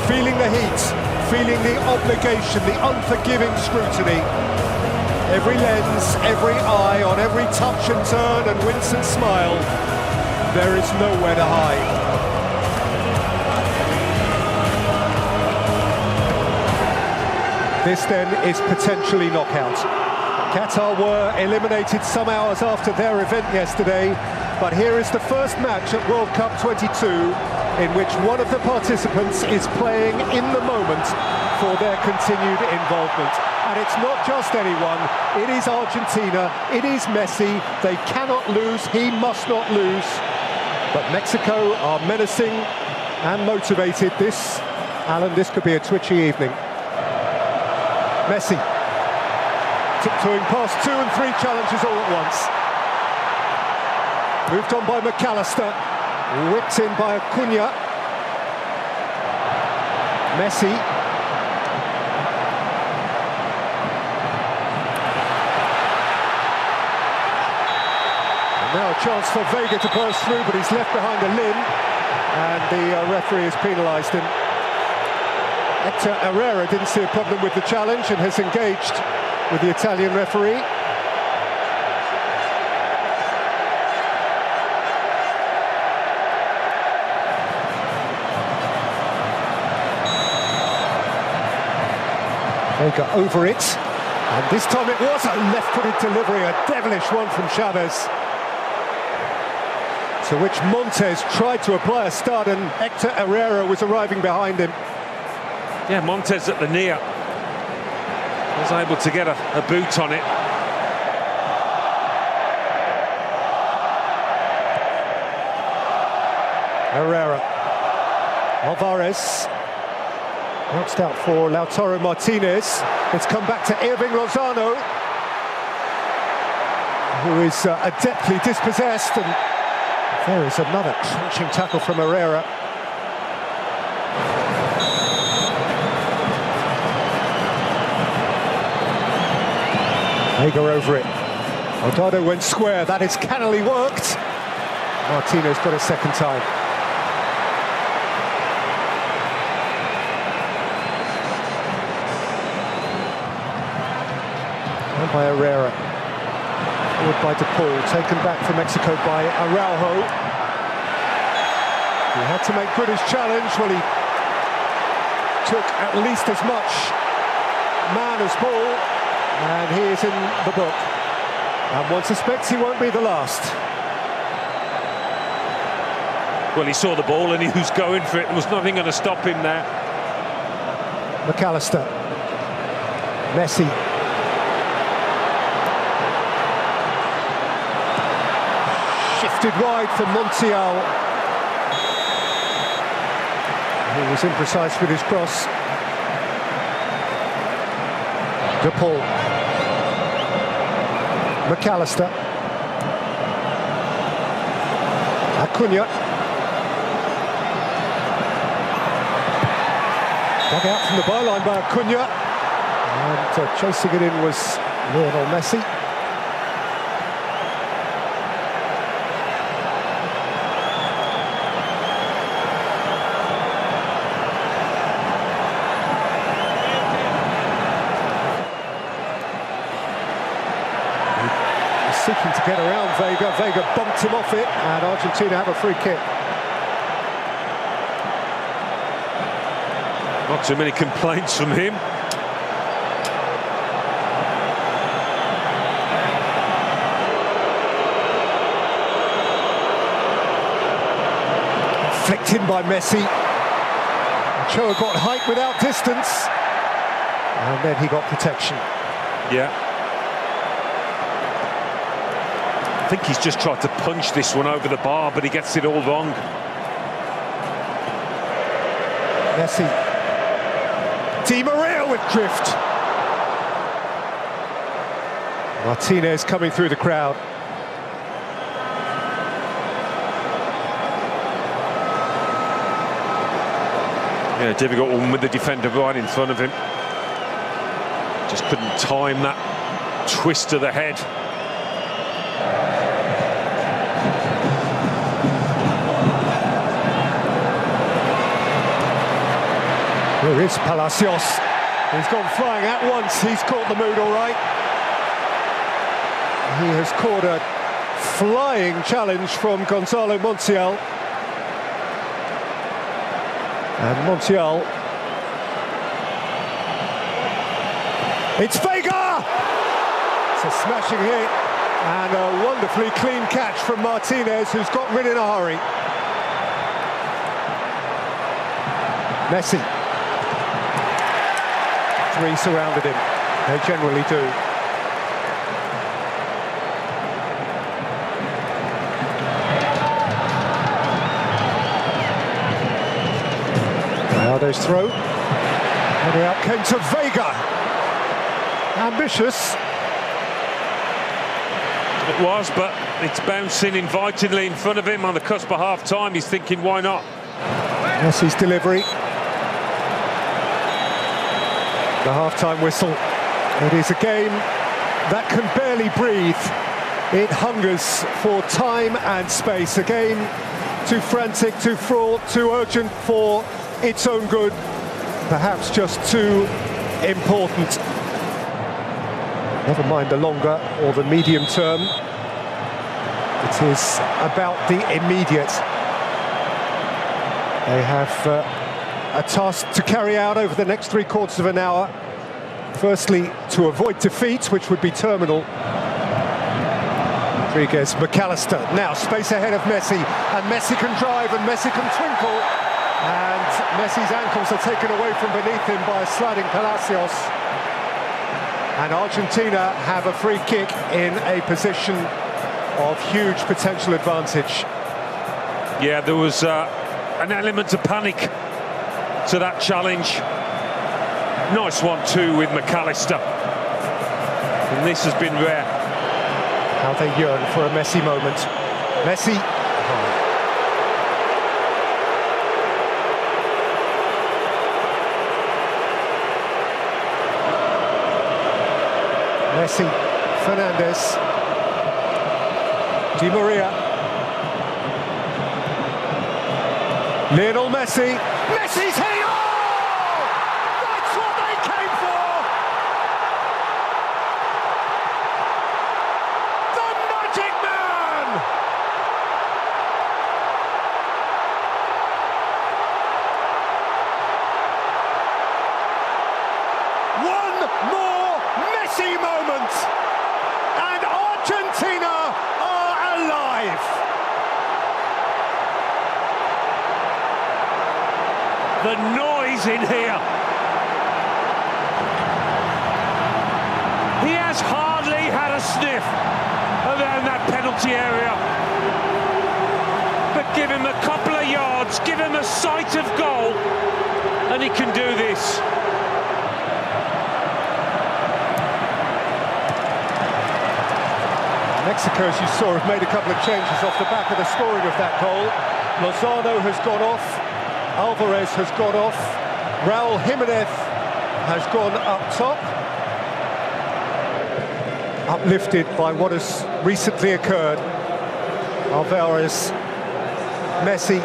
feeling the heat, feeling the obligation, the unforgiving scrutiny. Every lens, every eye, on every touch and turn and wince and smile. There is nowhere to hide. This then is potentially knockout. Qatar were eliminated some hours after their event yesterday, but here is the first match at World Cup 22 in which one of the participants is playing in the moment for their continued involvement. And it's not just anyone, it is Argentina, it is Messi. They cannot lose, he must not lose. But Mexico are menacing and motivated. This, Alan, this could be a twitchy evening. Messi, tiptoeing past 2 and 3 challenges all at once. Moved on by McAllister, whipped in by Acuna. Messi. And now a chance for Vega to burst through, but he's left behind a limb, and the referee has penalised him. Hector Herrera didn't see a problem with the challenge and has engaged with the Italian referee. Vega over it, and this time it was a left-footed delivery, a devilish one from Chavez. To which Montes tried to apply a stud, and Hector Herrera was arriving behind him. Yeah, Montes at the near was able to get a boot on it. Herrera. Alvarez. Bounced out for Lautaro Martinez. It's come back to Irving Lozano, who is adeptly dispossessed, and there is another crunching tackle from Herrera. Vega over it. Odado went square. That is cannily worked. Martinez got a second time. And by Herrera. Forward by De Paul. Taken back for Mexico by Araujo. He had to make good his challenge. Well, he took at least as much man as ball. And he is in the book. And one suspects he won't be the last. Well, he saw the ball and he was going for it. There was nothing going to stop him there. McAllister. Messi. Shifted wide for Montiel. He was imprecise with his cross. De Paul. McAllister. Acuna. Dug out from the byline by Acuna. And chasing it in was Lionel Messi. Seeking to get around Vega. Vega bumped him off it, and Argentina have a free kick. Not too many complaints from him. Flicked in by Messi. Ochoa got height without distance, and then he got protection. Yeah. I think he's just tried to punch this one over the bar, but he gets it all wrong. Messi. Di Maria with drift. Martinez coming through the crowd. Yeah, difficult one with the defender right in front of him. Just couldn't time that twist to the head. Here is Palacios. He's gone flying at once. He's caught the mood all right. He has caught a flying challenge from Gonzalo Montiel. And Montiel. It's Vega! It's a smashing hit and a wonderfully clean catch from Martinez, who's got rid in a hurry. Messi. Three surrounded him. They generally do. Ronaldo's throw. And out came to Vega. Ambitious. It was, but it's bouncing invitingly in front of him on the cusp of half-time. He's thinking, why not? Messi's delivery. The half-time whistle. It is a game that can barely breathe. It hungers for time and space. A game too frantic, too fraught, too urgent for its own good. Perhaps just too important. Never mind the longer or the medium term. It is about the immediate. They have a task to carry out over the next 3/4 of an hour. Firstly, to avoid defeat, which would be terminal. Rodriguez, McAllister, now space ahead of Messi, and Messi can drive and Messi can twinkle, and Messi's ankles are taken away from beneath him by a sliding Palacios. And Argentina have a free kick in a position of huge potential advantage. Yeah, there was an element of panic to that challenge. Nice one too with McAllister. And this has been rare. How they yearn for a Messi moment. Messi. Messi, Fernandez, Di Maria, Lionel Messi, Messi's hitting! Oh! That's what they came for! The Magic Man! One more Messi moment, and Argentina are alive. The noise in here. He has hardly had a sniff around that penalty area. But give him a couple of yards, give him a sight of goal, and he can do this. Mexico, as you saw, have made a couple of changes off the back of the scoring of that goal. Lozano has gone off, Alvarez has gone off, Raúl Jiménez has gone up top. Uplifted by what has recently occurred. Alvarez, Messi,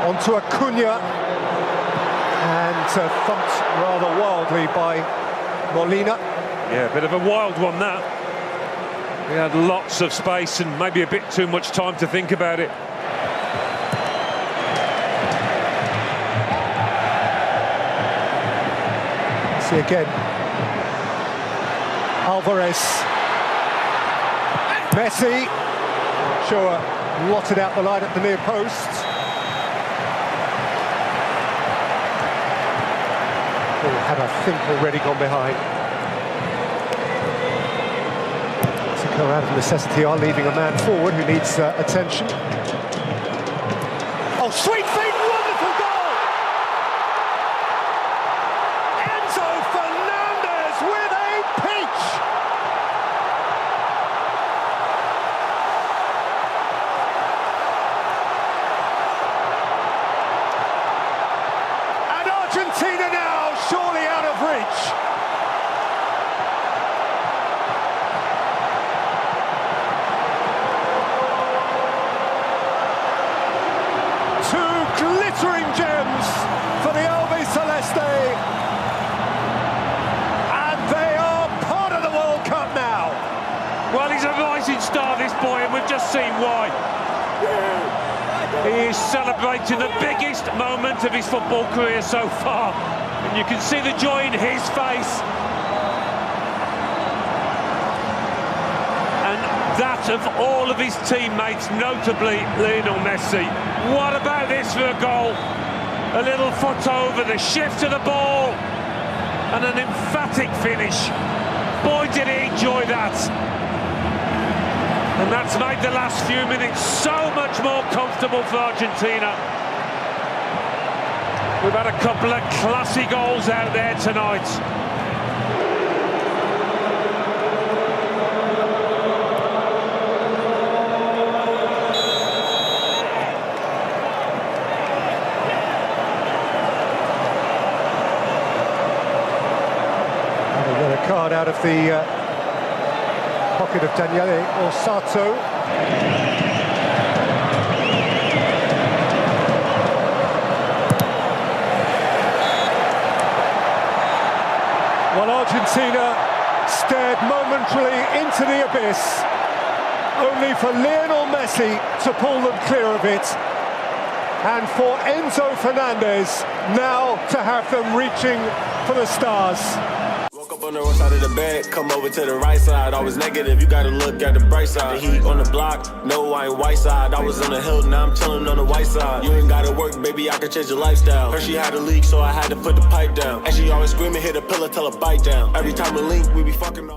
onto Acuna, and thumped rather wildly by Molina. Yeah, a bit of a wild one that. He had lots of space and maybe a bit too much time to think about it. See again. Alvarez. Messi. Sure, lotted out the line at the near post. Oh, had I think already gone behind. Out of necessity are leaving a man forward who needs attention. Oh, sweet feet, wonderful goal! Enzo Fernandez with a peach! And Argentina now surely out of reach. Glittering gems for the seen why. He is celebrating the biggest moment of his football career so far, and you can see the joy in his face. And that of all of his teammates, notably Lionel Messi. What about this for a goal? A little foot over, the shift to the ball, and an emphatic finish. Boy, did he enjoy that. And that's made the last few minutes so much more comfortable for Argentina. We've had a couple of classy goals out there tonight. Card out of the pocket of Daniele Orsato. While Argentina stared momentarily into the abyss, only for Lionel Messi to pull them clear of it, and for Enzo Fernandez now to have them reaching for the stars. Woke up on the wrong side of the bed, come over to the right side. Always negative, you gotta look at the bright side. The heat on the block, no, I ain't white side. I was on the hill, now I'm chilling on the white side. You ain't gotta work, baby, I can change your lifestyle. Heard she had a leak, so I had to put the pipe down. And she always screaming, hit a pillar, tell her bite down. Every time we link, we be fucking on.